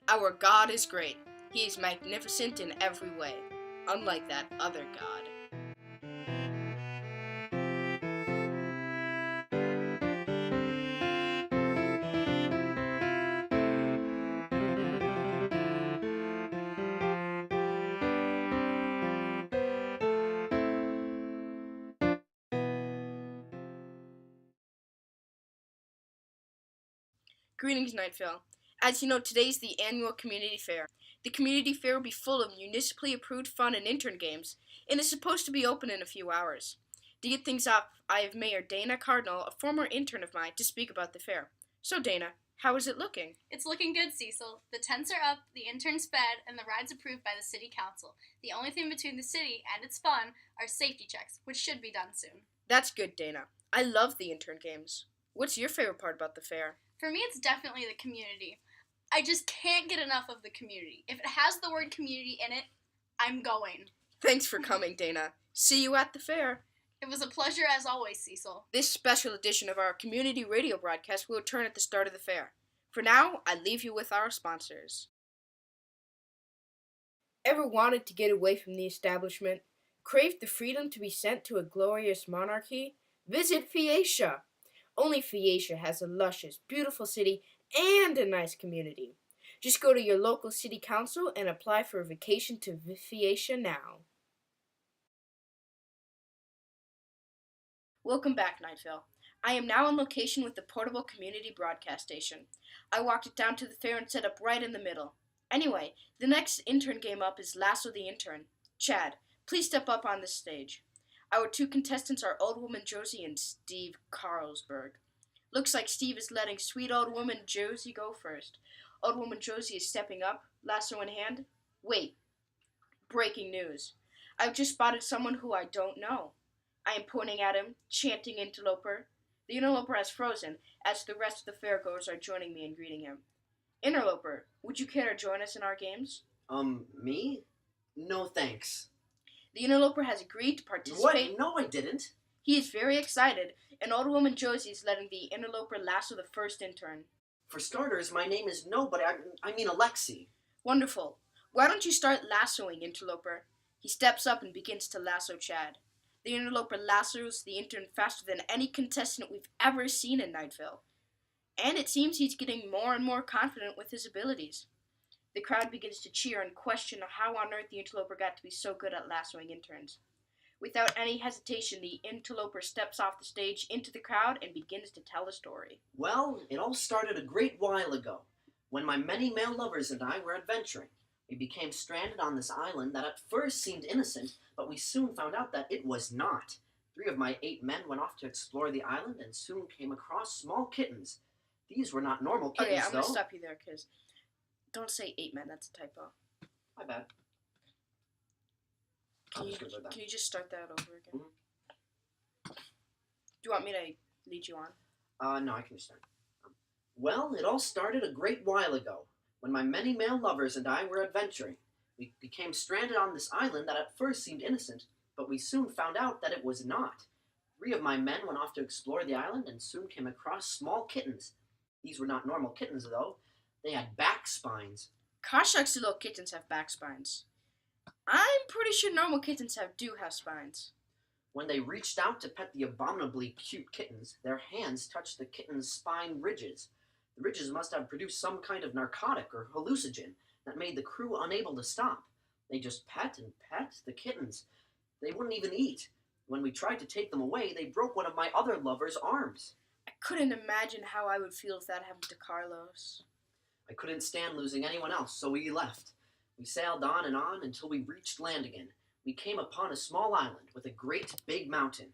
Our God is great. He is magnificent in every way, unlike that other God. Greetings, Nightville. As you know, today's the annual community fair. The community fair will be full of municipally approved fun and intern games, and is supposed to be open in a few hours. To get things off, I have Mayor Dana Cardinal, a former intern of mine, to speak about the fair. So, Dana, how is it looking? It's looking good, Cecil. The tents are up, the intern's fed, and the ride's approved by the city council. The only thing between the city and its fun are safety checks, which should be done soon. That's good, Dana. I love the intern games. What's your favorite part about the fair? For me, it's definitely the community. I just can't get enough of the community. If it has the word community in it, I'm going. Thanks for coming, Dana. See you at the fair. It was a pleasure as always, Cecil. This special edition of our community radio broadcast will return at the start of the fair. For now, I leave you with our sponsors. Ever wanted to get away from the establishment? Craved the freedom to be sent to a glorious monarchy? Visit Phaeacia. Only Phaeacia has a luscious, beautiful city and a nice community. Just go to your local city council and apply for a vacation to Phaeacia now. Welcome back, Nightville. I am now on location with the portable community broadcast station. I walked it down to the fair and set up right in the middle. Anyway, the next intern game up is Lasso the Intern. Chad, please step up on this stage. Our two contestants are Old Woman Josie and Steve Carlsberg. Looks like Steve is letting sweet old woman Josie go first. Old Woman Josie is stepping up, lasso in hand. Wait. Breaking news. I've just spotted someone who I don't know. I am pointing at him, chanting interloper. The interloper has frozen, as the rest of the fairgoers are joining me in greeting him. Interloper, would you care to join us in our games? Me? No thanks. The interloper has agreed to participate. What? No, I didn't. He is very excited, and Old Woman Josie is letting the interloper lasso the first intern. For starters, my name is nobody. I mean Alexi. Wonderful. Why don't you start lassoing, interloper? He steps up and begins to lasso Chad. The interloper lassos the intern faster than any contestant we've ever seen in Nightville. And it seems he's getting more and more confident with his abilities. The crowd begins to cheer and question how on earth the interloper got to be so good at lassoing interns. Without any hesitation, the interloper steps off the stage into the crowd and begins to tell a story. Well, it all started a great while ago, when my many male lovers and I were adventuring. We became stranded on this island that at first seemed innocent, but we soon found out that it was not. 3 of my 8 men went off to explore the island and soon came across small kittens. These were not normal kittens, Okay, I'm though. going to stop you there, because don't say 8 men, that's a typo. My bad. Can you just start that over again? Mm-hmm. Do you want me to lead you on? No, I can just start. Well, it all started a great while ago, when my many male lovers and I were adventuring. We became stranded on this island that at first seemed innocent, but we soon found out that it was not. 3 of my men went off to explore the island and soon came across small kittens. These were not normal kittens, though. They had back spines. Gosh, actually, little kittens have back spines. I'm pretty sure normal kittens do have spines. When they reached out to pet the abominably cute kittens, their hands touched the kittens' spine ridges. The ridges must have produced some kind of narcotic or hallucinogen that made the crew unable to stop. They just pet and pet the kittens. They wouldn't even eat. When we tried to take them away, they broke one of my other lovers' arms. I couldn't imagine how I would feel if that happened to Carlos. I couldn't stand losing anyone else, so we left. We sailed on and on until we reached land again. We came upon a small island with a great big mountain.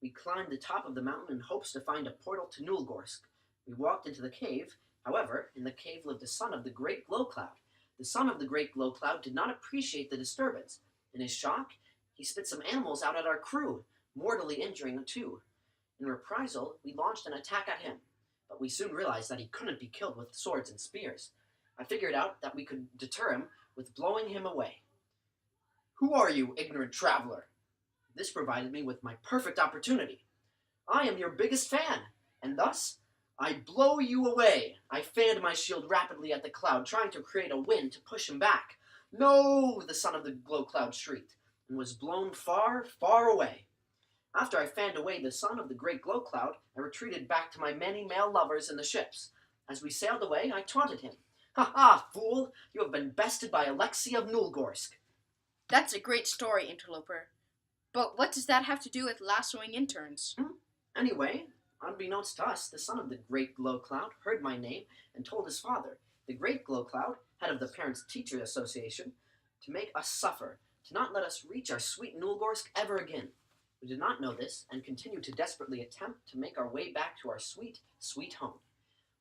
We climbed the top of the mountain in hopes to find a portal to Nulgorsk. We walked into the cave. However, in the cave lived the son of the Great Glow Cloud. The son of the Great Glow Cloud did not appreciate the disturbance. In his shock, he spit some animals out at our crew, mortally injuring the 2. In reprisal, we launched an attack at him, but we soon realized that he couldn't be killed with swords and spears. I figured out that we could deter him with blowing him away. Who are you, ignorant traveler? This provided me with my perfect opportunity. I am your biggest fan, and thus, I blow you away! I fanned my shield rapidly at the cloud, trying to create a wind to push him back. No! The son of the glow cloud shrieked, and was blown far, far away. After I fanned away the son of the great glow cloud, I retreated back to my many male lovers in the ships. As we sailed away, I taunted him. Ha ha, fool! You have been bested by Alexei of Nulgorsk. That's a great story, Interloper. But what does that have to do with lassoing interns? Anyway, unbeknownst to us, the son of the great glow cloud heard my name and told his father, the great glow cloud, head of the Parents-Teacher Association, to make us suffer, to not let us reach our sweet Nulgorsk ever again. We did not know this, and continued to desperately attempt to make our way back to our sweet, sweet home.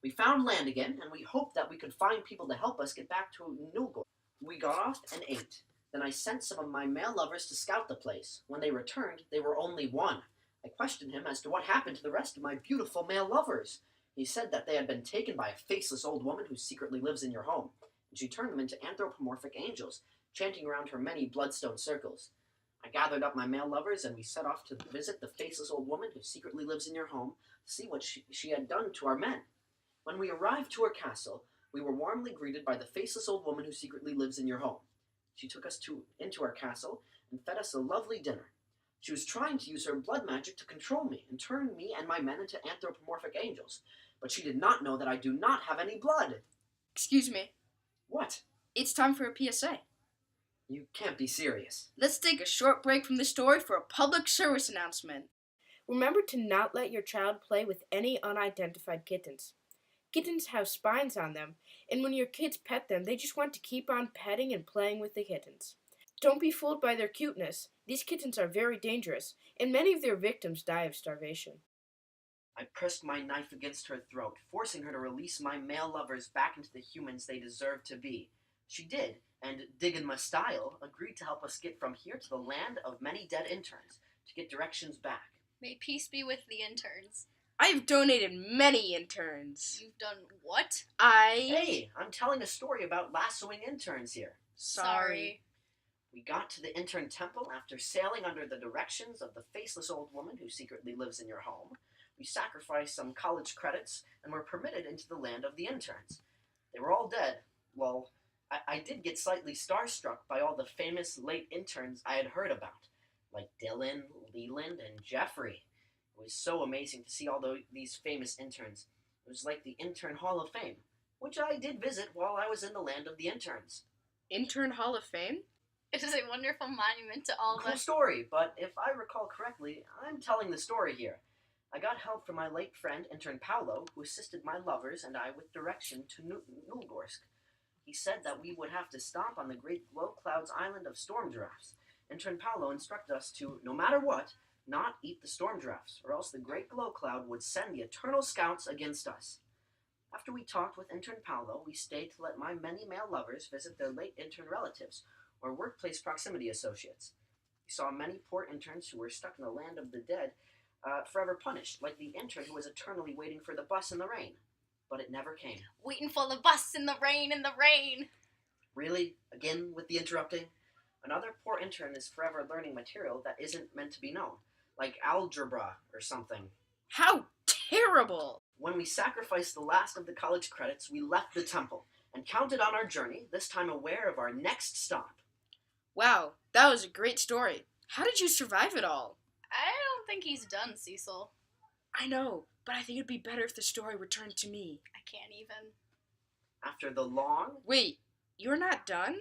We found land again, and we hoped that we could find people to help us get back to Nulgorsk. We got off and ate. Then I sent some of my male lovers to scout the place. When they returned, they were only one. I questioned him as to what happened to the rest of my beautiful male lovers. He said that they had been taken by a faceless old woman who secretly lives in your home, and she turned them into anthropomorphic angels, chanting around her many bloodstone circles. I gathered up my male lovers, and we set off to visit the faceless old woman who secretly lives in your home, to see what she had done to our men. When we arrived to her castle, we were warmly greeted by the faceless old woman who secretly lives in your home. She took us into our castle and fed us a lovely dinner. She was trying to use her blood magic to control me and turn me and my men into anthropomorphic angels, but she did not know that I do not have any blood. Excuse me. What? It's time for a PSA. You can't be serious. Let's take a short break from the story for a public service announcement. Remember to not let your child play with any unidentified kittens. Kittens have spines on them, and when your kids pet them, they just want to keep on petting and playing with the kittens. Don't be fooled by their cuteness. These kittens are very dangerous, and many of their victims die of starvation. I pressed my knife against her throat, forcing her to release my male lovers back into the humans they deserved to be. She did, and Diggin' My Style agreed to help us get from here to the land of many dead interns, to get directions back. May peace be with the interns. I've donated many interns. You've done what? Hey, I'm telling a story about lassoing interns here. Sorry. We got to the intern temple after sailing under the directions of the faceless old woman who secretly lives in your home. We sacrificed some college credits and were permitted into the land of the interns. They were all dead. Well, I did get slightly starstruck by all the famous late interns I had heard about, like Dylan, Leland, and Jeffrey. It was so amazing to see all these famous interns. It was like the Intern Hall of Fame, which I did visit while I was in the land of the interns. Intern Hall of Fame? It is a wonderful monument to all of Cool us. story, but if I recall correctly, I'm telling the story here. I got help from my late friend, Intern Paolo, who assisted my lovers and I with direction to Nulgorsk. He said that we would have to stop on the Great Glow Cloud's island of storm giraffes. Intern Paolo instructed us to, no matter what, not eat the storm giraffes, or else the Great Glow Cloud would send the Eternal Scouts against us. After we talked with Intern Paolo, we stayed to let my many male lovers visit their late intern relatives, or workplace proximity associates. We saw many poor interns who were stuck in the land of the dead, forever punished, like the intern who was eternally waiting for the bus in the rain. But it never came. Waiting for the bus in the rain, in the rain. Really? Again with the interrupting? Another poor intern is forever learning material that isn't meant to be known, like algebra or something. How terrible! When we sacrificed the last of the college credits, we left the temple and counted on our journey, this time aware of our next stop. Wow, that was a great story. How did you survive it all? I don't think he's done, Cecil. I know, but I think it'd be better if the story returned to me. I can't even. After the long... Wait, you're not done?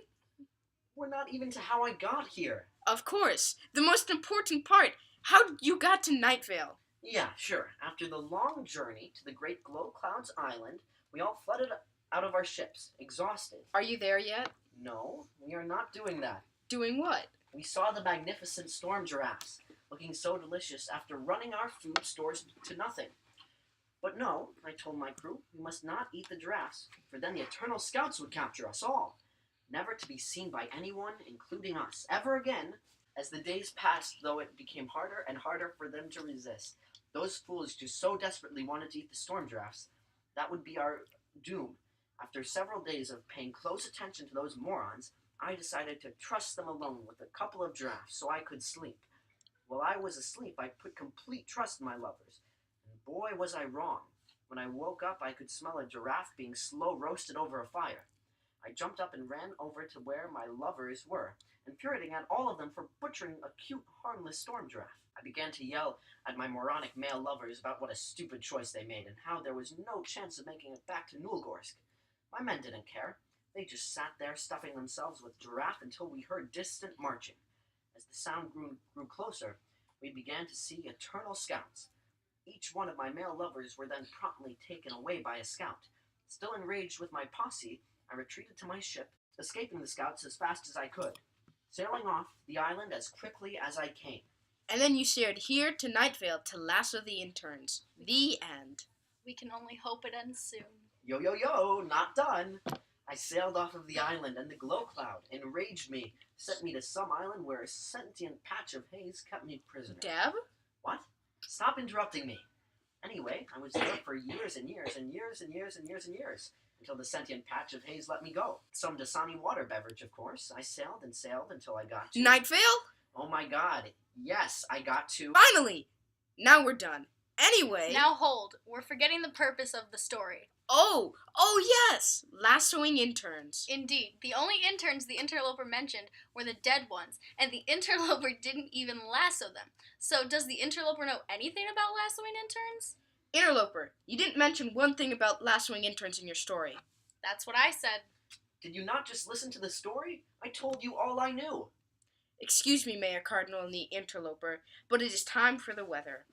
We're not even to how I got here. Of course. The most important part. How you got to Night Vale. Yeah, sure. After the long journey to the Great Glow Clouds Island, we all flooded out of our ships, exhausted. Are you there yet? No, we are not doing that. Doing what? We saw the magnificent storm giraffes, looking so delicious after running our food stores to nothing. But no, I told my crew, we must not eat the giraffes, for then the Eternal Scouts would capture us all, never to be seen by anyone, including us, ever again. As the days passed, though, it became harder and harder for them to resist. Those fools just so desperately wanted to eat the storm giraffes. That would be our doom. After several days of paying close attention to those morons, I decided to trust them alone with a couple of giraffes so I could sleep. While I was asleep, I put complete trust in my lovers. And boy, was I wrong. When I woke up, I could smell a giraffe being slow roasted over a fire. I jumped up and ran over to where my lovers were, infuriating at all of them for butchering a cute, harmless storm giraffe. I began to yell at my moronic male lovers about what a stupid choice they made and how there was no chance of making it back to Nulgorsk. My men didn't care. They just sat there stuffing themselves with giraffe until we heard distant marching. As the sound grew closer, we began to see eternal scouts. Each one of my male lovers were then promptly taken away by a scout. Still enraged with my posse, I retreated to my ship, escaping the scouts as fast as I could, sailing off the island as quickly as I came. And then you sailed here to Nightvale to lasso the interns. The end. We can only hope it ends soon. Yo, yo, yo, not done. I sailed off of the island, and the glow cloud enraged me, sent me to some island where a sentient patch of haze kept me prisoner. Deb? What? Stop interrupting me. Anyway, I was there for years and years and years and years and years and years, until the sentient patch of haze let me go. Some Dasani water beverage, of course. I sailed and sailed until I got to... Nightvale? Oh my god. Yes, I got to... Finally! Now we're done. Anyway... Now hold. We're forgetting the purpose of the story. Oh yes! Lassoing interns. Indeed. The only interns the interloper mentioned were the dead ones, and the interloper didn't even lasso them. So does the interloper know anything about lassoing interns? Interloper, you didn't mention one thing about lassoing interns in your story. That's what I said. Did you not just listen to the story? I told you all I knew. Excuse me, Mayor Cardinal and the interloper, but it is time for the weather.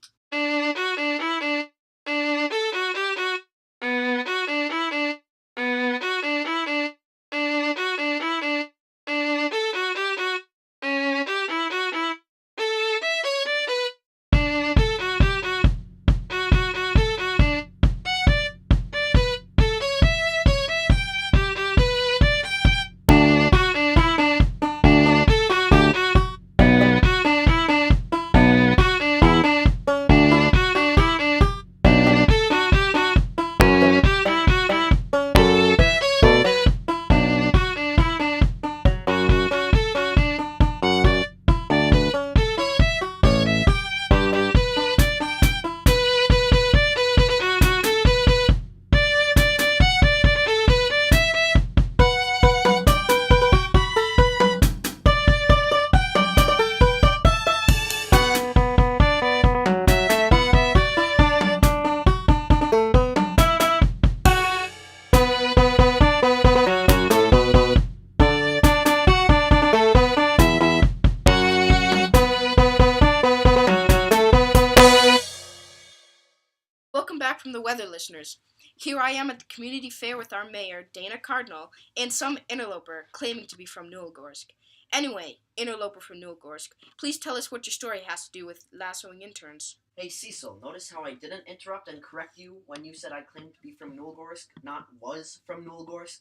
Welcome back from the weather, listeners. Here I am at the community fair with our mayor, Dana Cardinal, and some interloper claiming to be from Nulgorsk. Anyway, interloper from Nulgorsk, please tell us what your story has to do with lassoing interns. Hey, Cecil, notice how I didn't interrupt and correct you when you said I claimed to be from Nulgorsk, not was from Nulgorsk?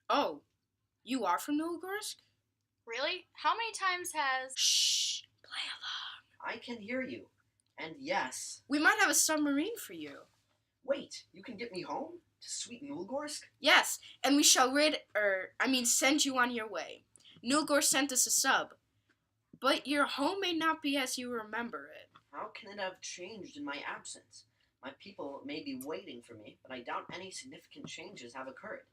Oh, you are from Nulgorsk? Really? How many times has... Shh, play along. I can hear you. And yes. We might have a submarine for you. Wait, you can get me home? To sweet Nulgorsk? Yes, and we shall send you on your way. Nulgorsk sent us a sub. But your home may not be as you remember it. How can it have changed in my absence? My people may be waiting for me, but I doubt any significant changes have occurred,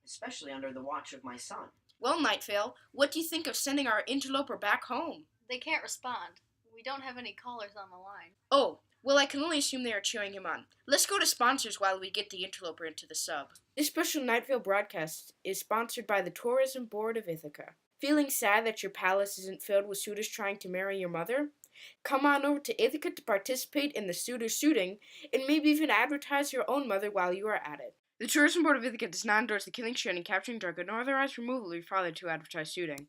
especially under the watch of my son. Well, Nightvale, what do you think of sending our interloper back home? They can't respond. We don't have any callers on the line. Oh, well, I can only assume they are cheering him on. Let's go to sponsors while we get the interloper into the sub. This special Nightvale broadcast is sponsored by the Tourism Board of Ithaca. Feeling sad that your palace isn't filled with suitors trying to marry your mother? Come on over to Ithaca to participate in the suitor suiting, and maybe even advertise your own mother while you are at it. The Tourism Board of Ithaca does not endorse the killing, shooting, capturing, drug, and authorized removal of your father to advertise suiting.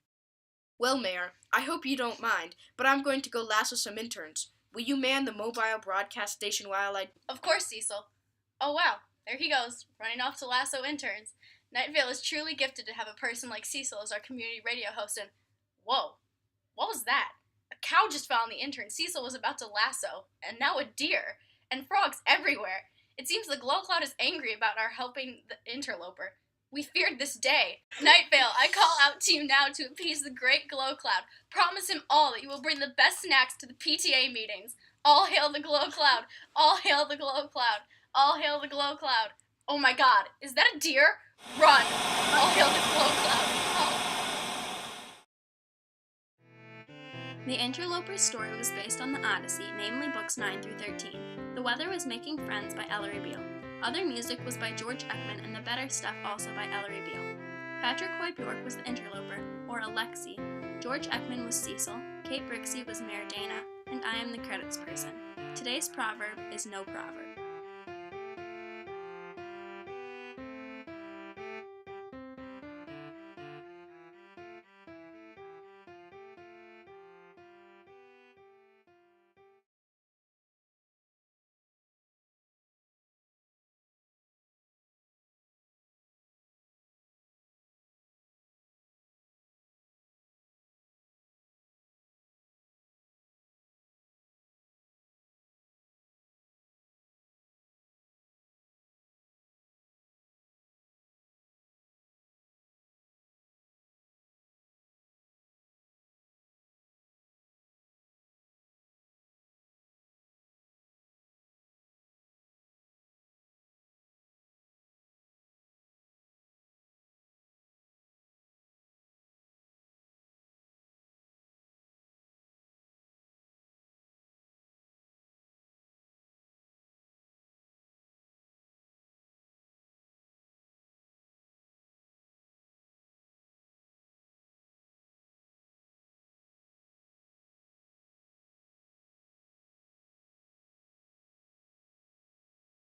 Well, Mayor, I hope you don't mind, but I'm going to go lasso some interns. Will you man the mobile broadcast station while I... Of course, Cecil. Oh, wow. There he goes, running off to lasso interns. Nightvale is truly gifted to have a person like Cecil as our community radio host, and... Whoa. What was that? A cow just fell on the intern Cecil was about to lasso, and now a deer, and frogs everywhere. It seems the glow cloud is angry about our helping the interloper. We feared this day. Nightvale, I call out to you now to appease the great glow cloud. Promise him all that you will bring the best snacks to the PTA meetings. All hail the glow cloud. All hail the glow cloud. All hail the glow cloud. Oh my god, is that a deer? Run! All hail the glow cloud. Oh. The Interloper's story was based on the Odyssey, namely books 9 through 13. The Weather was Making Friends by Ellery Beale. Other music was by George Ekman and The Better Stuff also by Ellery Beale. Patrick Hoy Bjork was the interloper, or Alexi. George Ekman was Cecil, Kate Brixey was Mare Dana, and I am the credits person. Today's proverb is no proverb.